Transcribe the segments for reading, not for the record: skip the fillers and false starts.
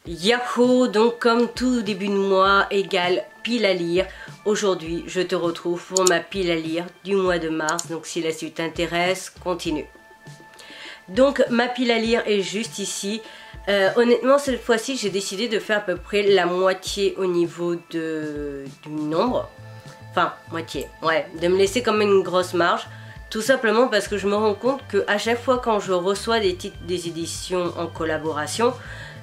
Yahoo, donc comme tout début de mois égale pile à lire. Aujourd'hui, je te retrouve pour ma pile à lire du mois de mars. Donc si la suite t'intéresse, continue. Donc ma pile à lire est juste ici. Honnêtement, cette fois-ci, j'ai décidé de faire à peu près la moitié au niveau du nombre. Enfin, moitié, ouais, de me laisser quand même une grosse marge. Tout simplement parce que je me rends compte qu'à chaque fois quand je reçois des titres des éditions en collaboration,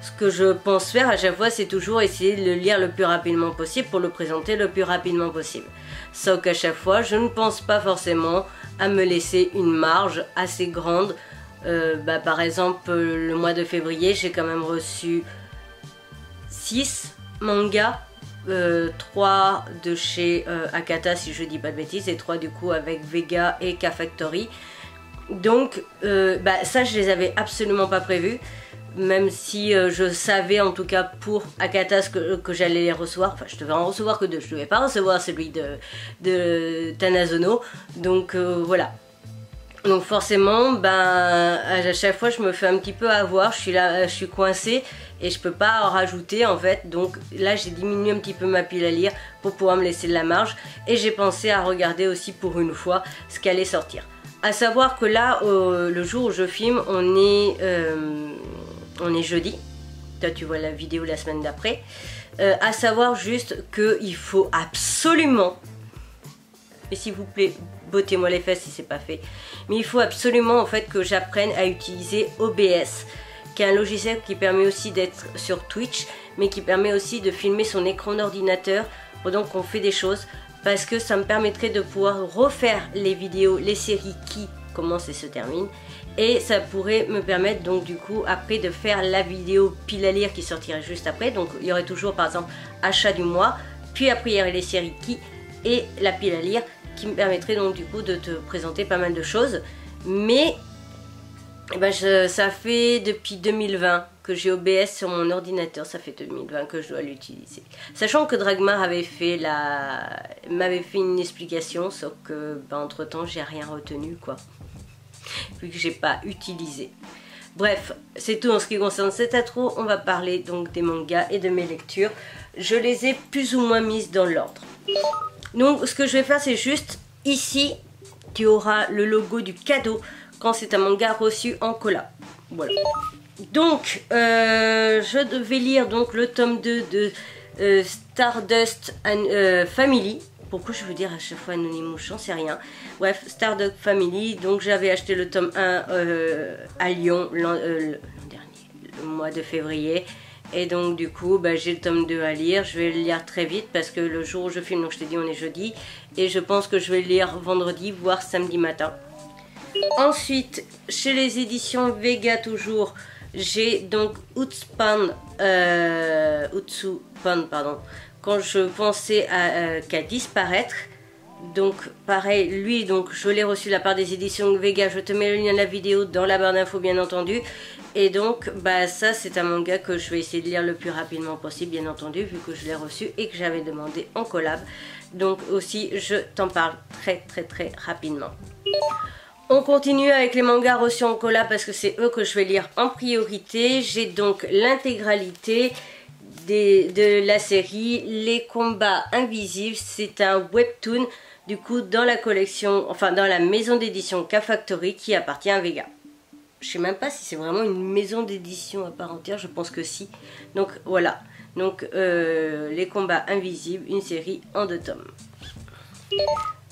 ce que je pense faire à chaque fois, c'est toujours essayer de le lire le plus rapidement possible pour le présenter le plus rapidement possible. Sauf qu'à chaque fois, je ne pense pas forcément à me laisser une marge assez grande. Par exemple, le mois de février, j'ai quand même reçu 6 mangas. 3 de chez Akata si je dis pas de bêtises et 3 du coup avec Vega et K-Factory. Donc ça je les avais absolument pas prévus, même si je savais en tout cas pour Akata que j'allais les recevoir. Enfin je devais en recevoir que 2, je devais pas recevoir celui de Tanazono. Donc voilà. Donc forcément, à chaque fois je me fais un petit peu avoir, je suis coincée et je peux pas en rajouter en fait. Donc là j'ai diminué un petit peu ma pile à lire pour pouvoir me laisser de la marge. Et j'ai pensé à regarder aussi pour une fois ce qui allait sortir. À savoir que là, le jour où je filme, on est jeudi. Toi tu vois la vidéo la semaine d'après. À savoir juste qu'il faut absolument... Et s'il vous plaît, bottez-moi les fesses si c'est pas fait. Mais il faut absolument en fait que j'apprenne à utiliser OBS, qui est un logiciel qui permet aussi d'être sur Twitch, mais qui permet aussi de filmer son écran d'ordinateur pendant qu'on fait des choses, parce que ça me permettrait de pouvoir refaire les vidéos, les séries qui commencent et se terminent. Et ça pourrait me permettre donc du coup après de faire la vidéo pile à lire qui sortirait juste après. Donc il y aurait toujours par exemple achat du mois, puis après il y aurait les séries qui et la pile à lire, qui me permettrait donc du coup de te présenter pas mal de choses. Mais ça fait depuis 2020 que j'ai OBS sur mon ordinateur, ça fait 2020 que je dois l'utiliser. Sachant que Dragmar m'avait fait une explication, sauf que entre temps j'ai rien retenu quoi, vu que j'ai pas utilisé. Bref, c'est tout en ce qui concerne cette intro. On va parler donc des mangas et de mes lectures. Je les ai plus ou moins mises dans l'ordre. Donc ce que je vais faire, c'est juste ici tu auras le logo du cadeau quand c'est un manga reçu en collab. Voilà. Donc je devais lire donc le tome 2 de Stardust Family. Pourquoi je veux dire à chaque fois Anonymous, j'en sais rien. Bref, Stardust Family. Donc j'avais acheté le tome 1 à Lyon l'an dernier, le mois de février. Et donc du coup j'ai le tome 2 à lire. Je vais le lire très vite parce que le jour où je filme, donc je t'ai dit on est jeudi, et je pense que je vais le lire vendredi voire samedi matin. Ensuite chez les éditions Vega toujours, j'ai donc Utsupan pardon, quand je pensais qu'à disparaître. Donc pareil, lui donc je l'ai reçu de la part des éditions Vega. Je te mets le lien de la vidéo dans la barre d'infos bien entendu. Et donc ça c'est un manga que je vais essayer de lire le plus rapidement possible bien entendu, vu que je l'ai reçu et que j'avais demandé en collab. Donc aussi je t'en parle très rapidement. On continue avec les mangas reçus en collab parce que c'est eux que je vais lire en priorité. J'ai donc l'intégralité de la série Les Combats Invisibles. C'est un webtoon du coup dans la collection, enfin dans la maison d'édition K-Factory qui appartient à Vega. Je sais même pas si c'est vraiment une maison d'édition à part entière, je pense que si. Donc voilà, donc Les Combats Invisibles, une série en 2 tomes.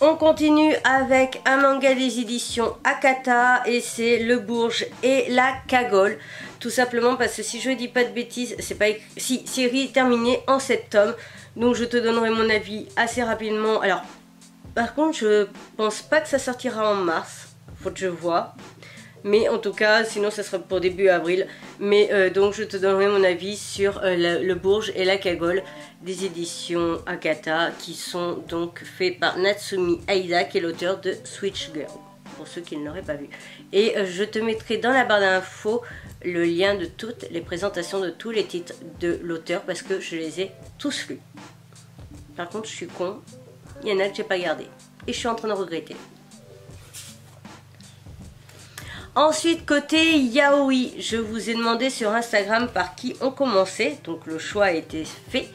On continue avec un manga des éditions Akata et c'est Le Bourge et la Cagole. Tout simplement parce que si je dis pas de bêtises, c'est pas écrit... Si, série terminée en 7 tomes. Donc je te donnerai mon avis assez rapidement. Alors, par contre, je pense pas que ça sortira en mars. Faut que je vois. Mais en tout cas, sinon ça sera pour début avril. Mais donc je te donnerai mon avis sur le Bourge et la Cagole des éditions Akata, qui sont donc faits par Natsumi Aida, qui est l'auteur de Switch Girl, pour ceux qui ne l'auraient pas vu. Et je te mettrai dans la barre d'infos le lien de toutes les présentations de tous les titres de l'auteur, parce que je les ai tous lus. Par contre, je suis con, il y en a que j'ai pas gardé. Et je suis en train de regretter. Ensuite, côté yaoi, je vous ai demandé sur Instagram par qui on commençait. Donc le choix a été fait.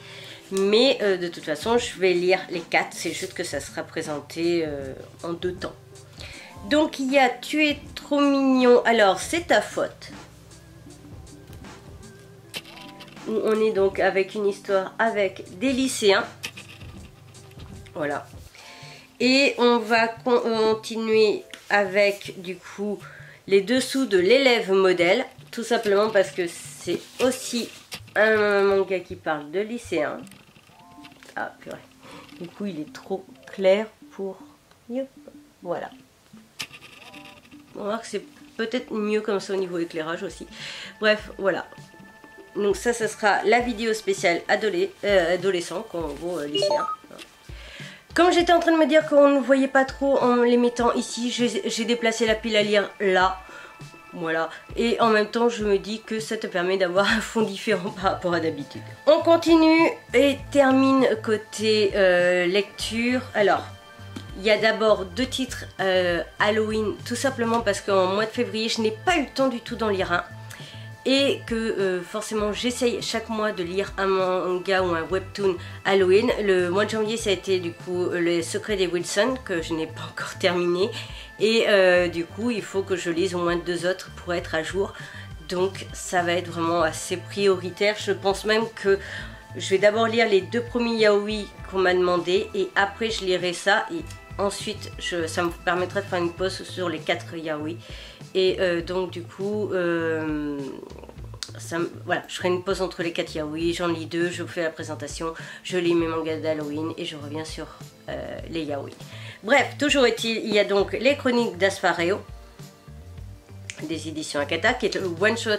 Mais de toute façon, je vais lire les 4. C'est juste que ça sera présenté en 2 temps. Donc il y a Tu es trop mignon. Alors c'est ta faute. Où on est donc avec une histoire avec des lycéens. Voilà. Et on va continuer avec du coup les dessous de l'élève modèle. Tout simplement parce que c'est aussi un manga qui parle de lycéens. Ah purée. Du coup il est trop clair pour... Voilà. On va voir que c'est peut-être mieux comme ça au niveau éclairage aussi. Bref, voilà. Donc ça sera la vidéo spéciale adolescent, en gros lycéen. Comme j'étais en train de me dire qu'on ne voyait pas trop en les mettant ici, j'ai déplacé la pile à lire là. Voilà. Et en même temps, je me dis que ça te permet d'avoir un fond différent par rapport à d'habitude. On continue et termine côté lecture. Alors, il y a d'abord 2 titres Halloween, tout simplement parce qu'en mois de février, je n'ai pas eu le temps du tout d'en lire un. Et que forcément j'essaye chaque mois de lire un manga ou un webtoon Halloween. Le mois de janvier ça a été du coup Le Secret des Wilson que je n'ai pas encore terminé. Et du coup il faut que je lise au moins 2 autres pour être à jour. Donc ça va être vraiment assez prioritaire. Je pense même que je vais d'abord lire les 2 premiers yaoi qu'on m'a demandé. Et après je lirai ça et ensuite ça me permettra de faire une pause sur les 4 yaoi. Et donc du coup, voilà, je ferai une pause entre les 4 yaoi, j'en lis 2, je vous fais la présentation, je lis mes mangas d'Halloween et je reviens sur les yaoi. Bref, toujours est-il, il y a donc les chroniques d'Asfareo, des éditions Akata, qui est le one shot,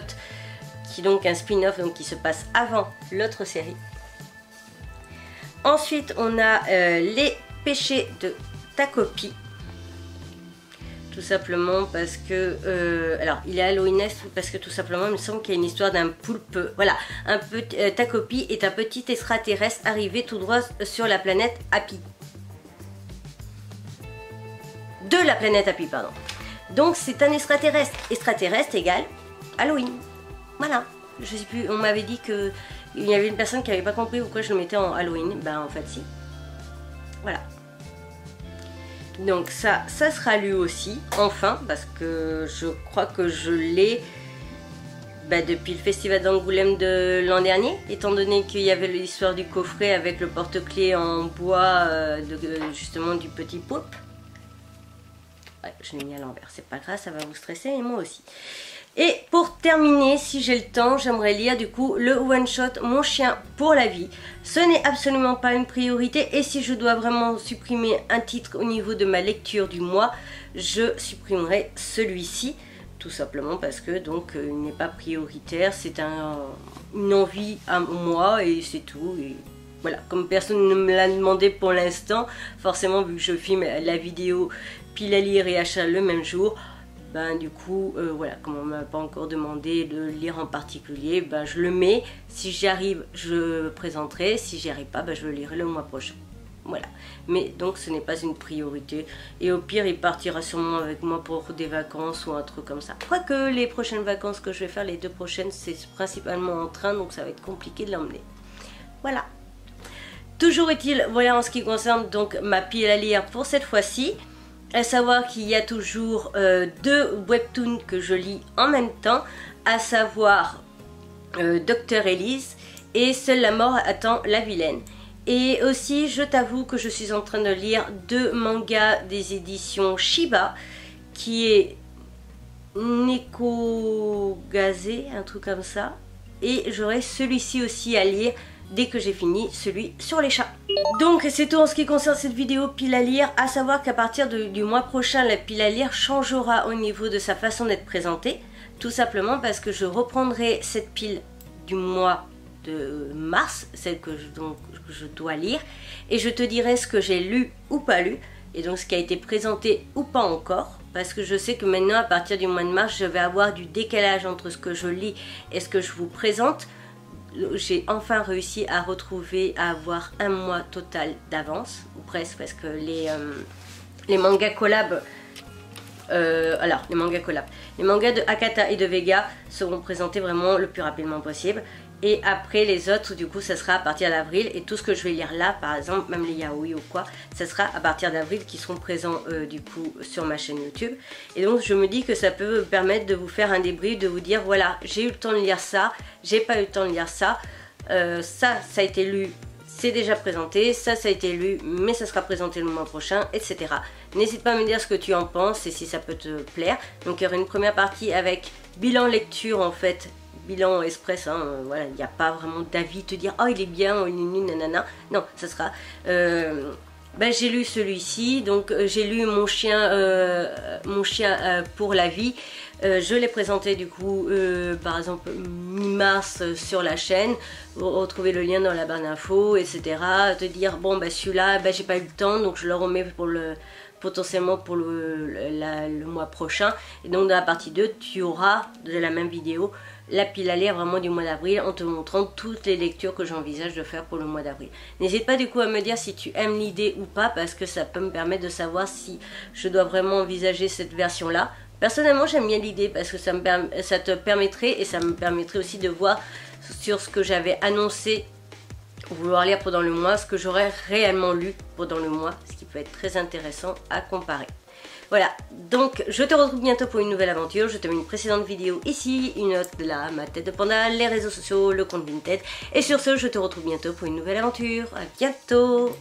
qui est donc un spin-off qui se passe avant l'autre série. Ensuite, on a les péchés de Takopi. Tout simplement parce que, alors il est Halloweenesque parce que tout simplement il me semble qu'il y a une histoire d'un poulpe, voilà, Takopi est un petit extraterrestre arrivé tout droit sur la planète Happy. De la planète Happy, pardon. Donc c'est un extraterrestre, extraterrestre égale Halloween, voilà. Je sais plus, on m'avait dit que il y avait une personne qui n'avait pas compris pourquoi je le mettais en Halloween, ben en fait si, voilà. Donc ça sera lu aussi, enfin, parce que je crois que je l'ai depuis le festival d'Angoulême de l'an dernier, étant donné qu'il y avait l'histoire du coffret avec le porte-clés en bois, justement du petit poulpe. Ouais, je l'ai mis à l'envers, c'est pas grave, ça va vous stresser et moi aussi. Et pour terminer, si j'ai le temps, j'aimerais lire du coup le one shot Mon chien pour la vie. Ce n'est absolument pas une priorité et si je dois vraiment supprimer un titre au niveau de ma lecture du mois, je supprimerai celui-ci. Tout simplement parce que donc il n'est pas prioritaire, c'est une envie à moi et c'est tout. Et voilà, comme personne ne me l'a demandé pour l'instant, forcément vu que je filme la vidéo pile à lire et achat le même jour, ben du coup voilà, comme on m'a pas encore demandé de lire en particulier, ben je le mets, si j'y arrive je présenterai, si j'y arrive pas ben je le lirai le mois prochain, voilà. Mais donc ce n'est pas une priorité et au pire il partira sûrement avec moi pour des vacances ou un truc comme ça, quoique les prochaines vacances que je vais faire, les 2 prochaines, c'est principalement en train, donc ça va être compliqué de l'emmener, voilà. Toujours est-il, voilà en ce qui concerne donc ma pile à lire pour cette fois-ci. À savoir qu'il y a toujours 2 webtoons que je lis en même temps, à savoir Dr Elise et Seule la mort attend la vilaine. Et aussi, je t'avoue que je suis en train de lire 2 mangas des éditions Shiba, qui est Nekogaze, un truc comme ça. Et j'aurai celui-ci aussi à lire dès que j'ai fini celui sur les chats. Donc c'est tout en ce qui concerne cette vidéo pile à lire, à savoir qu'à partir du mois prochain la pile à lire changera au niveau de sa façon d'être présentée, tout simplement parce que je reprendrai cette pile du mois de mars, celle que je dois lire, et je te dirai ce que j'ai lu ou pas lu, et donc ce qui a été présenté ou pas encore, parce que je sais que maintenant à partir du mois de mars je vais avoir du décalage entre ce que je lis et ce que je vous présente. J'ai enfin réussi à avoir un mois total d'avance, ou presque, parce que les mangas collab Alors, les mangas collab. Les mangas de Hakata et de Vega seront présentés vraiment le plus rapidement possible. Et après les autres, du coup, ça sera à partir d'avril. Et tout ce que je vais lire là, par exemple, même les yaoi ou quoi, ça sera à partir d'avril qui seront présents du coup sur ma chaîne YouTube. Et donc je me dis que ça peut me permettre de vous faire un débrief, de vous dire voilà, j'ai eu le temps de lire ça, j'ai pas eu le temps de lire ça. Ça a été lu, c'est déjà présenté, ça a été lu, mais ça sera présenté le mois prochain, etc. N'hésite pas à me dire ce que tu en penses et si ça peut te plaire. Donc il y aura une première partie avec bilan lecture en fait, bilan express, hein, voilà, il n'y a pas vraiment d'avis, te dire oh il est bien, oh il est nul, nanana. Non, ça sera... Ben, j'ai lu celui-ci, donc j'ai lu Mon chien pour la vie. Je l'ai présenté du coup par exemple mi-mars sur la chaîne. Vous retrouvez le lien dans la barre d'infos, etc. Te dire bon ben celui-là ben, j'ai pas eu le temps, donc je le remets pour potentiellement pour le mois prochain. Et donc dans la partie 2 tu auras de la même vidéo la pile à lire vraiment du mois d'avril en te montrant toutes les lectures que j'envisage de faire pour le mois d'avril. N'hésite pas du coup à me dire si tu aimes l'idée ou pas, parce que ça peut me permettre de savoir si je dois vraiment envisager cette version là. Personnellement j'aime bien l'idée parce que ça te permettrait, et ça me permettrait aussi de voir sur ce que j'avais annoncé vouloir lire pendant le mois, ce que j'aurais réellement lu pendant le mois, ce qui peut être très intéressant à comparer. Voilà, donc je te retrouve bientôt pour une nouvelle aventure. Je te mets une précédente vidéo ici, une autre là, ma tête de panda, les réseaux sociaux, le compte Vinted. Et sur ce, je te retrouve bientôt pour une nouvelle aventure. À bientôt!